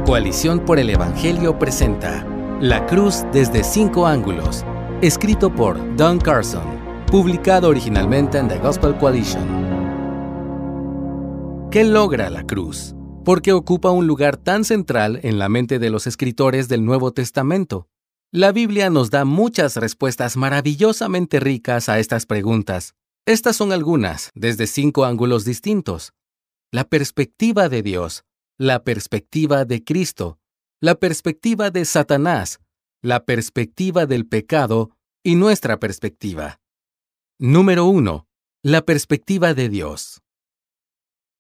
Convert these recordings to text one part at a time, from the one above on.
Coalición por el Evangelio presenta La Cruz desde 5 ángulos, escrito por Don Carson, publicado originalmente en The Gospel Coalition. ¿Qué logra la cruz? ¿Por qué ocupa un lugar tan central en la mente de los escritores del Nuevo Testamento? La Biblia nos da muchas respuestas maravillosamente ricas a estas preguntas. Estas son algunas, desde 5 ángulos distintos. La perspectiva de Dios, la perspectiva de Cristo, la perspectiva de Satanás, la perspectiva del pecado y nuestra perspectiva. Número 1. La perspectiva de Dios.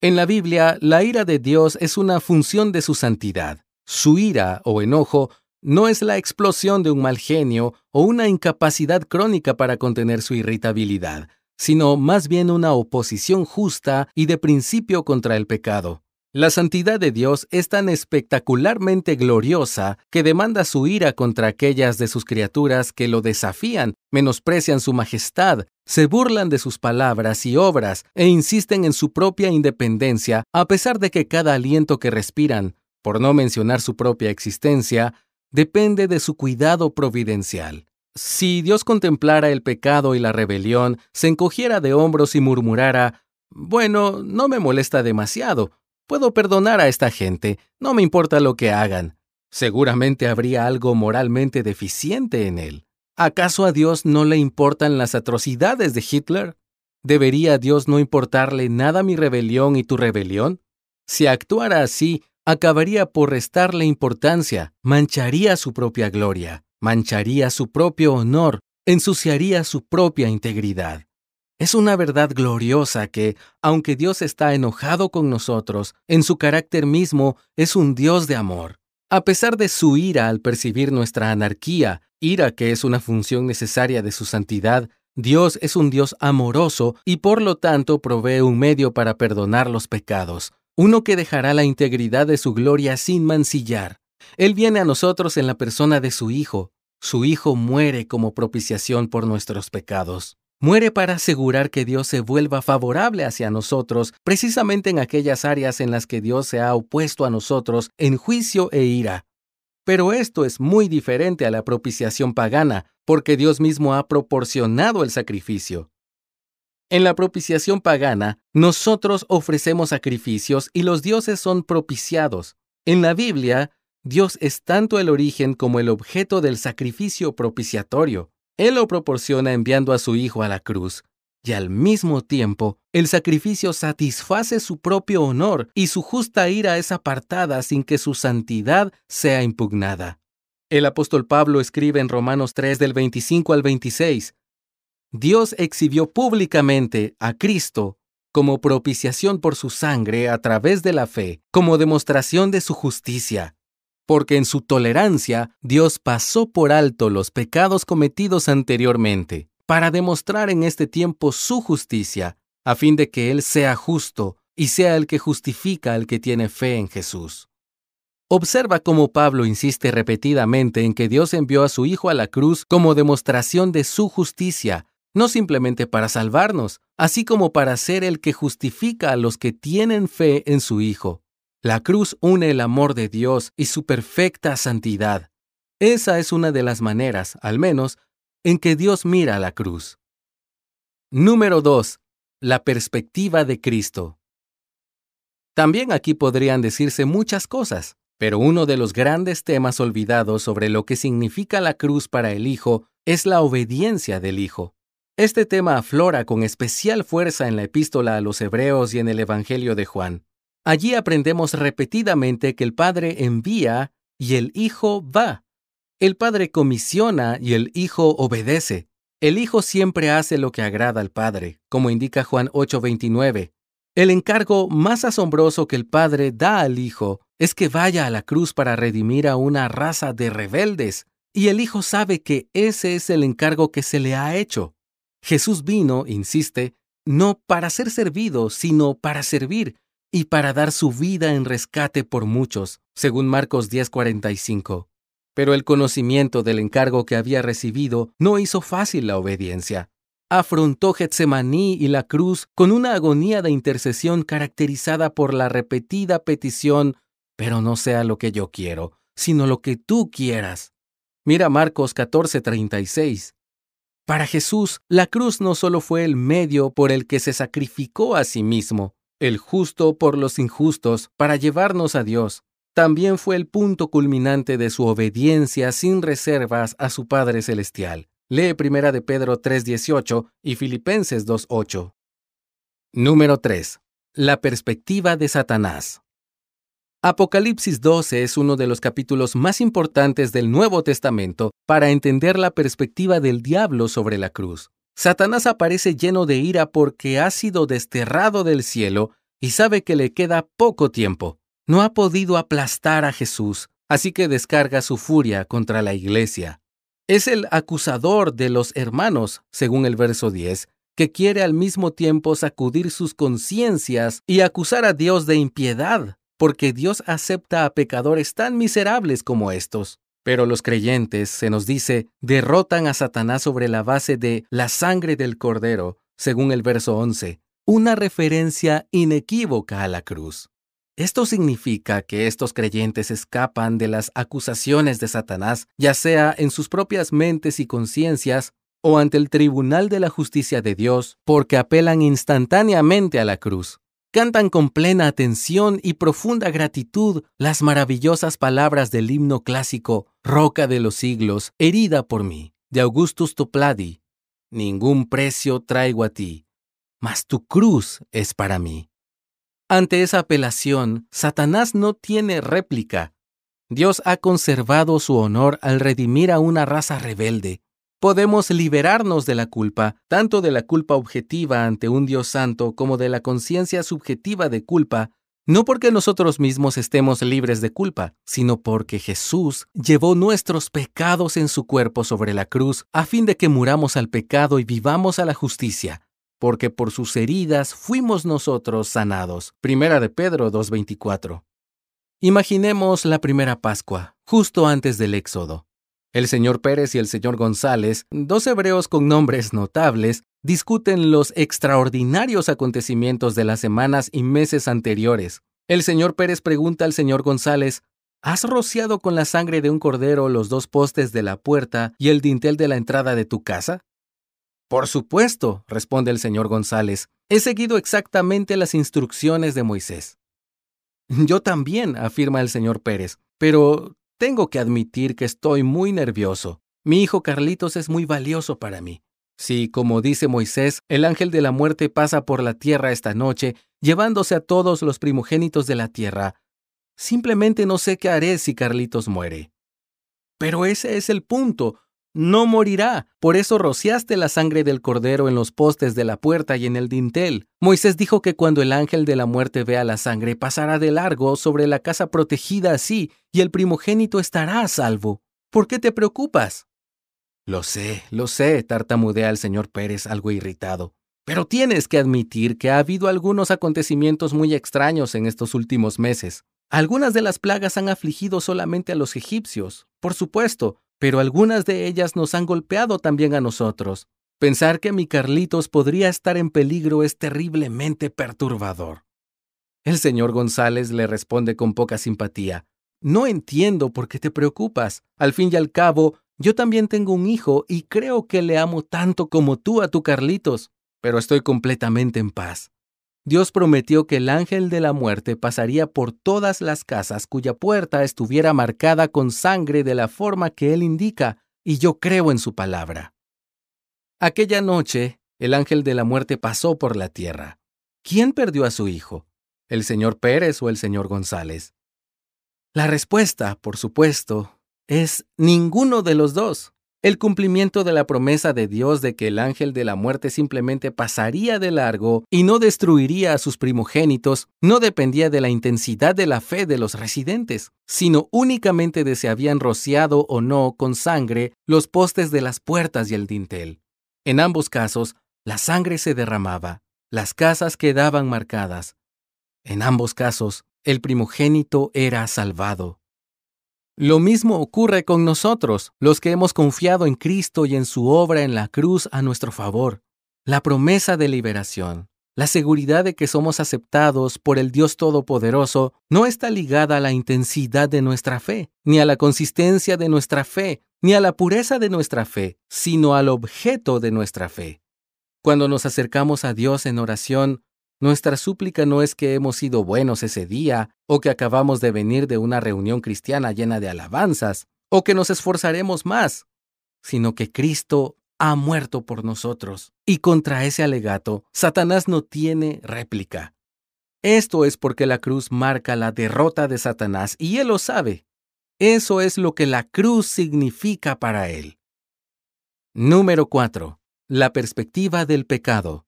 En la Biblia, la ira de Dios es una función de su santidad. Su ira o enojo no es la explosión de un mal genio o una incapacidad crónica para contener su irritabilidad, sino más bien una oposición justa y de principio contra el pecado. La santidad de Dios es tan espectacularmente gloriosa que demanda su ira contra aquellas de sus criaturas que lo desafían, menosprecian su majestad, se burlan de sus palabras y obras e insisten en su propia independencia a pesar de que cada aliento que respiran, por no mencionar su propia existencia, depende de su cuidado providencial. Si Dios contemplara el pecado y la rebelión, se encogiera de hombros y murmurara, «Bueno, no me molesta demasiado. Puedo perdonar a esta gente, no me importa lo que hagan». Seguramente habría algo moralmente deficiente en él. ¿Acaso a Dios no le importan las atrocidades de Hitler? ¿Debería a Dios no importarle nada mi rebelión y tu rebelión? Si actuara así, acabaría por restarle importancia, mancharía su propia gloria, mancharía su propio honor, ensuciaría su propia integridad. Es una verdad gloriosa que, aunque Dios está enojado con nosotros, en su carácter mismo es un Dios de amor. A pesar de su ira al percibir nuestra anarquía, ira que es una función necesaria de su santidad, Dios es un Dios amoroso y por lo tanto provee un medio para perdonar los pecados, uno que dejará la integridad de su gloria sin mancillar. Él viene a nosotros en la persona de su Hijo. Su Hijo muere como propiciación por nuestros pecados. Muere para asegurar que Dios se vuelva favorable hacia nosotros, precisamente en aquellas áreas en las que Dios se ha opuesto a nosotros en juicio e ira. Pero esto es muy diferente a la propiciación pagana, porque Dios mismo ha proporcionado el sacrificio. En la propiciación pagana, nosotros ofrecemos sacrificios y los dioses son propiciados. En la Biblia, Dios es tanto el origen como el objeto del sacrificio propiciatorio. Él lo proporciona enviando a su Hijo a la cruz, y al mismo tiempo, el sacrificio satisface su propio honor y su justa ira es apartada sin que su santidad sea impugnada. El apóstol Pablo escribe en Romanos 3 del 25 al 26, Dios exhibió públicamente a Cristo como propiciación por su sangre a través de la fe, como demostración de su justicia. Porque en su tolerancia, Dios pasó por alto los pecados cometidos anteriormente, para demostrar en este tiempo su justicia, a fin de que Él sea justo y sea el que justifica al que tiene fe en Jesús. Observa cómo Pablo insiste repetidamente en que Dios envió a su Hijo a la cruz como demostración de su justicia, no simplemente para salvarnos, así como para ser el que justifica a los que tienen fe en su Hijo. La cruz une el amor de Dios y su perfecta santidad. Esa es una de las maneras, al menos, en que Dios mira a la cruz. Número 2. La perspectiva de Cristo. También aquí podrían decirse muchas cosas, pero uno de los grandes temas olvidados sobre lo que significa la cruz para el Hijo es la obediencia del Hijo. Este tema aflora con especial fuerza en la epístola a los Hebreos y en el Evangelio de Juan. Allí aprendemos repetidamente que el Padre envía y el Hijo va. El Padre comisiona y el Hijo obedece. El Hijo siempre hace lo que agrada al Padre, como indica Juan 8:29. El encargo más asombroso que el Padre da al Hijo es que vaya a la cruz para redimir a una raza de rebeldes, y el Hijo sabe que ese es el encargo que se le ha hecho. Jesús vino, insiste, no para ser servido, sino para servir, y para dar su vida en rescate por muchos, según Marcos 10:45. Pero el conocimiento del encargo que había recibido no hizo fácil la obediencia. Afrontó Getsemaní y la cruz con una agonía de intercesión caracterizada por la repetida petición, pero no sea lo que yo quiero, sino lo que tú quieras. Mira Marcos 14:36. Para Jesús, la cruz no solo fue el medio por el que se sacrificó a sí mismo, el justo por los injustos, para llevarnos a Dios. También fue el punto culminante de su obediencia sin reservas a su Padre Celestial. Lee 1 de Pedro 3:18 y Filipenses 2:8. Número 3. La perspectiva de Satanás. Apocalipsis 12 es uno de los capítulos más importantes del Nuevo Testamento para entender la perspectiva del diablo sobre la cruz. Satanás aparece lleno de ira porque ha sido desterrado del cielo y sabe que le queda poco tiempo. No ha podido aplastar a Jesús, así que descarga su furia contra la iglesia. Es el acusador de los hermanos, según el verso 10, que quiere al mismo tiempo sacudir sus conciencias y acusar a Dios de impiedad, porque Dios acepta a pecadores tan miserables como estos. Pero los creyentes, se nos dice, derrotan a Satanás sobre la base de la sangre del Cordero, según el verso 11, una referencia inequívoca a la cruz. Esto significa que estos creyentes escapan de las acusaciones de Satanás, ya sea en sus propias mentes y conciencias o ante el tribunal de la justicia de Dios, porque apelan instantáneamente a la cruz. Cantan con plena atención y profunda gratitud las maravillosas palabras del himno clásico Roca de los siglos, herida por mí, de Augustus Toplady. Ningún precio traigo a ti, mas tu cruz es para mí. Ante esa apelación, Satanás no tiene réplica. Dios ha conservado su honor al redimir a una raza rebelde. Podemos liberarnos de la culpa, tanto de la culpa objetiva ante un Dios santo como de la conciencia subjetiva de culpa, no porque nosotros mismos estemos libres de culpa, sino porque Jesús llevó nuestros pecados en su cuerpo sobre la cruz a fin de que muramos al pecado y vivamos a la justicia, porque por sus heridas fuimos nosotros sanados. 1 de Pedro 2:24. Imaginemos la primera Pascua, justo antes del Éxodo. El señor Pérez y el señor González, dos hebreos con nombres notables, discuten los extraordinarios acontecimientos de las semanas y meses anteriores. El señor Pérez pregunta al señor González, ¿has rociado con la sangre de un cordero los dos postes de la puerta y el dintel de la entrada de tu casa? Por supuesto, responde el señor González, he seguido exactamente las instrucciones de Moisés. Yo también, afirma el señor Pérez, pero tengo que admitir que estoy muy nervioso. Mi hijo Carlitos es muy valioso para mí. Si, como dice Moisés, el ángel de la muerte pasa por la tierra esta noche, llevándose a todos los primogénitos de la tierra, simplemente no sé qué haré si Carlitos muere. Pero ese es el punto. No morirá. Por eso rociaste la sangre del cordero en los postes de la puerta y en el dintel. Moisés dijo que cuando el ángel de la muerte vea la sangre, pasará de largo sobre la casa protegida así, y el primogénito estará a salvo. ¿Por qué te preocupas? Lo sé, tartamudea el señor Pérez, algo irritado. Pero tienes que admitir que ha habido algunos acontecimientos muy extraños en estos últimos meses. Algunas de las plagas han afligido solamente a los egipcios, por supuesto, pero algunas de ellas nos han golpeado también a nosotros. Pensar que mi Carlitos podría estar en peligro es terriblemente perturbador. El señor González le responde con poca simpatía. No entiendo por qué te preocupas. Al fin y al cabo, yo también tengo un hijo y creo que le amo tanto como tú a tu Carlitos, pero estoy completamente en paz. Dios prometió que el ángel de la muerte pasaría por todas las casas cuya puerta estuviera marcada con sangre de la forma que Él indica, y yo creo en su palabra. Aquella noche, el ángel de la muerte pasó por la tierra. ¿Quién perdió a su hijo? ¿El señor Pérez o el señor González? La respuesta, por supuesto, es ninguno de los dos. El cumplimiento de la promesa de Dios de que el ángel de la muerte simplemente pasaría de largo y no destruiría a sus primogénitos no dependía de la intensidad de la fe de los residentes, sino únicamente de si habían rociado o no con sangre los postes de las puertas y el dintel. En ambos casos, la sangre se derramaba, las casas quedaban marcadas. En ambos casos, el primogénito era salvado. Lo mismo ocurre con nosotros, los que hemos confiado en Cristo y en su obra en la cruz a nuestro favor. La promesa de liberación, La seguridad de que somos aceptados por el Dios Todopoderoso no está ligada a la intensidad de nuestra fe, ni a la consistencia de nuestra fe, ni a la pureza de nuestra fe, sino al objeto de nuestra fe. Cuando nos acercamos a Dios en oración, nuestra súplica no es que hemos sido buenos ese día, o que acabamos de venir de una reunión cristiana llena de alabanzas, o que nos esforzaremos más, sino que Cristo ha muerto por nosotros. Y contra ese alegato, Satanás no tiene réplica. Esto es porque la cruz marca la derrota de Satanás, y él lo sabe. Eso es lo que la cruz significa para él. Número 4. La perspectiva del pecado.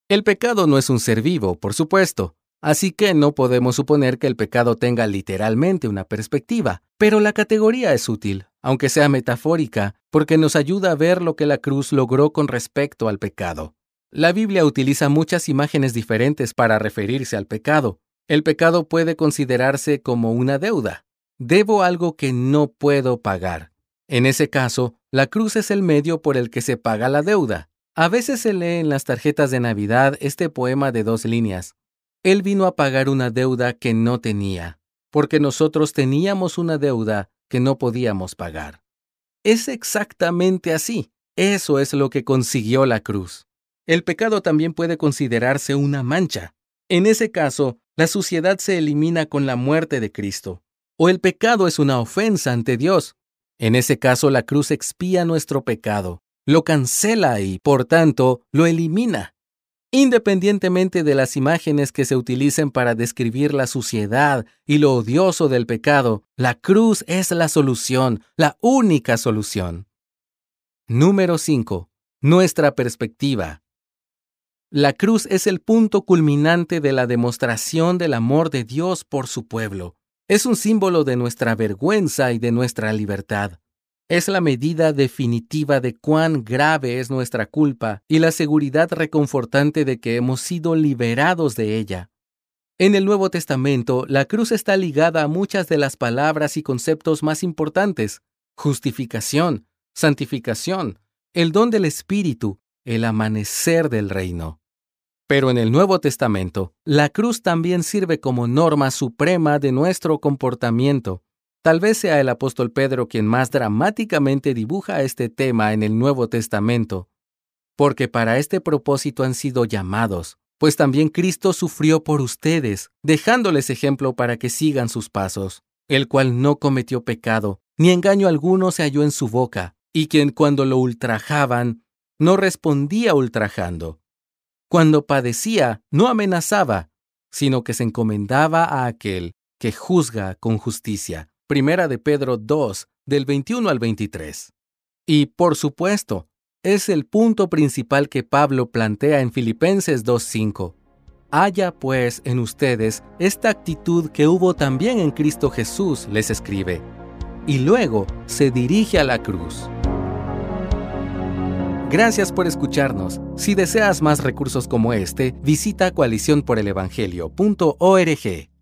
El pecado no es un ser vivo, por supuesto, así que no podemos suponer que el pecado tenga literalmente una perspectiva, pero la categoría es útil, aunque sea metafórica, porque nos ayuda a ver lo que la cruz logró con respecto al pecado. La Biblia utiliza muchas imágenes diferentes para referirse al pecado. El pecado puede considerarse como una deuda. Debo algo que no puedo pagar. En ese caso, la cruz es el medio por el que se paga la deuda. A veces se lee en las tarjetas de Navidad este poema de 2 líneas. Él vino a pagar una deuda que no tenía, porque nosotros teníamos una deuda que no podíamos pagar. Es exactamente así. Eso es lo que consiguió la cruz. El pecado también puede considerarse una mancha. En ese caso, la suciedad se elimina con la muerte de Cristo. O el pecado es una ofensa ante Dios. En ese caso, la cruz expía nuestro pecado, lo cancela y, por tanto, lo elimina. Independientemente de las imágenes que se utilicen para describir la suciedad y lo odioso del pecado, la cruz es la solución, la única solución. Número 5. Nuestra perspectiva. La cruz es el punto culminante de la demostración del amor de Dios por su pueblo. Es un símbolo de nuestra vergüenza y de nuestra libertad. Es la medida definitiva de cuán grave es nuestra culpa y la seguridad reconfortante de que hemos sido liberados de ella. En el Nuevo Testamento, la cruz está ligada a muchas de las palabras y conceptos más importantes: justificación, santificación, el don del Espíritu, el amanecer del reino. Pero en el Nuevo Testamento, la cruz también sirve como norma suprema de nuestro comportamiento. Tal vez sea el apóstol Pedro quien más dramáticamente dibuja este tema en el Nuevo Testamento. Porque para este propósito han sido llamados, pues también Cristo sufrió por ustedes, dejándoles ejemplo para que sigan sus pasos, el cual no cometió pecado, ni engaño alguno se halló en su boca, y quien cuando lo ultrajaban, no respondía ultrajando. Cuando padecía, no amenazaba, sino que se encomendaba a aquel que juzga con justicia. Primera de Pedro 2, del 21 al 23. Y, por supuesto, es el punto principal que Pablo plantea en Filipenses 2:5. Haya, pues, en ustedes esta actitud que hubo también en Cristo Jesús, les escribe. Y luego se dirige a la cruz. Gracias por escucharnos. Si deseas más recursos como este, visita coaliciónporelevangelio.org.